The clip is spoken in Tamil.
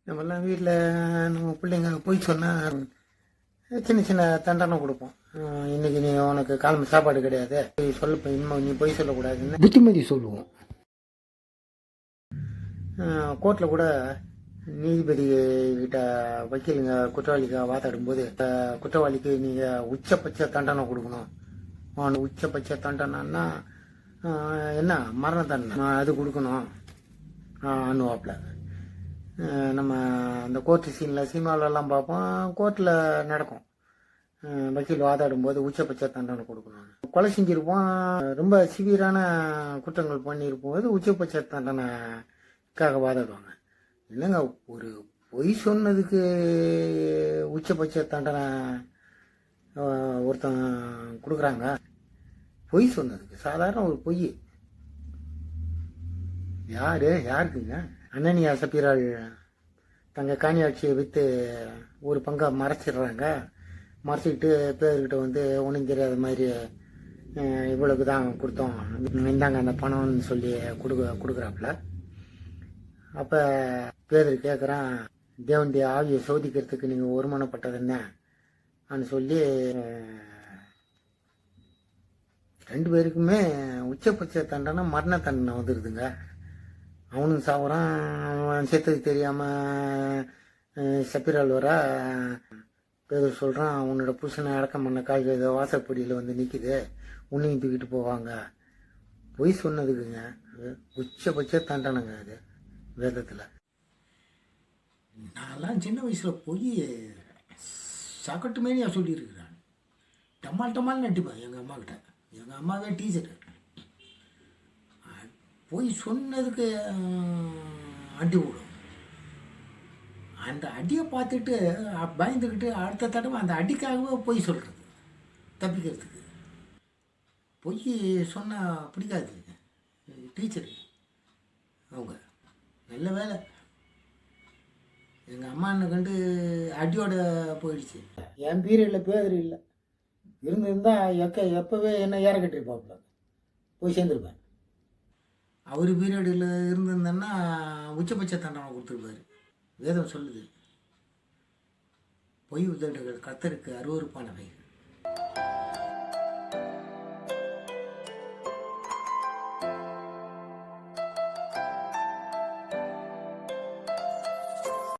நம்மெல்லாம் வீட்டில் நம்ம பிள்ளைங்க போய் சொன்னால் சின்ன சின்ன தண்டனை கொடுப்போம். இன்னைக்கு நீ உனக்கு காலம்பு சாப்பாடு கிடையாது, சொல்ல இன்னும் நீ போய் சொல்லக்கூடாதுன்னு புத்திமதி சொல்லுவோம். கோர்ட்டில் கூட நீதிபதி கிட்ட வக்கீலுங்க குற்றவாளிக்கு வாதாடும்போது குற்றவாளிக்கு நீங்கள் உச்சபட்ச தண்டனை கொடுக்கணும். அவனுக்கு உச்சபட்ச தண்டனைன்னா என்ன, மரண தண்டனை அது கொடுக்கணும் அனுவாப்பில். நம்ம அந்த கோர்ட்டு சினிமாவிலலாம் பார்ப்போம், கோர்ட்டில் நடக்கும். வக்கீல் வாதாடும்போது உச்சபட்ச தண்டனை கொடுக்கணும். கொலை செஞ்சிருப்போம், ரொம்ப சிவியரான குற்றங்கள் பண்ணியிருப்போது உச்சபட்ச தண்டனைக்காக வாதாடுவாங்க. இல்லைங்க, ஒரு பொய் சொன்னதுக்கு உச்சபட்ச தண்டனை ஒருத்தன் கொடுக்குறாங்க. பொய் சொன்னதுக்கு, சாதாரண ஒரு பொய். யாருக்குங்க? அனன்யா சபீரால் தங்க காணியாட்சியை விற்று ஒரு பங்கை மறைச்சிடுறாங்க. மறைச்சிக்கிட்டு பேர்கிட்ட வந்து ஒன்றும் தெரியாத மாதிரி இவ்வளவுக்கு தான் கொடுத்தோம், இந்தாங்க அந்த பணம்னு சொல்லி கொடுக்குறாப்புல. அப்போ பேதர் கேட்குறான், தேவனுடைய ஆவியை சோதிக்கிறதுக்கு நீங்கள் ஒருமனப்பட்டது என்னன்னு சொல்லி ரெண்டு பேருக்குமே உச்சபட்ச தண்டனை மரண தண்டனை வந்துடுதுங்க. அவனும் சாப்பிட்றான், அவன் செத்தது தெரியாமல் சப்பிரால் வர பேதர் சொல்கிறான், உன்னோட புருஷனை அடக்கம் பண்ண கால் வாசப்படியில் வந்து நிற்கிது, உன்னையும் தூக்கிட்டு போவாங்க. பொய் சொன்னதுக்குங்க உச்சபட்ச தண்டனைங்க அது வேதத்தில். நான்லாம் சின்ன வயசில் போய் சக்கட்டு மாரியாக சொல்லியிருக்கிறான். டமால் நட்டிப்பேன் எங்கள் அம்மாக்கிட்ட. எங்கள் அம்மாவே டீச்சரு. போய் சொன்னதுக்கு அடி விடும். அந்த அடியை பார்த்துட்டு பயந்துக்கிட்டு அடுத்த தடவை அந்த அடிக்காகவே பொய் சொல்கிறது தப்பிக்கிறதுக்கு. பொய் சொன்னால் பிடிக்காது டீச்சரு. அவங்க நல்ல வேலை எங்கள் அம்மா என்ன கண்டு அடியோட போயிடுச்சு. என் பீரியடில் பேதர் இல்லை, இருந்திருந்தால் எப்போவே என்ன ஏற கட்டிருப்பாப்புல, போய் சேர்ந்துருப்பேன். அவர் பீரியடில் இருந்திருந்தேன்னா உச்சபட்ச தண்டனை கொடுத்துருப்பாரு. வேதம் சொல்லுது, பொய் உதடுகள் கர்த்தருக்கு அருவருப்பானவை.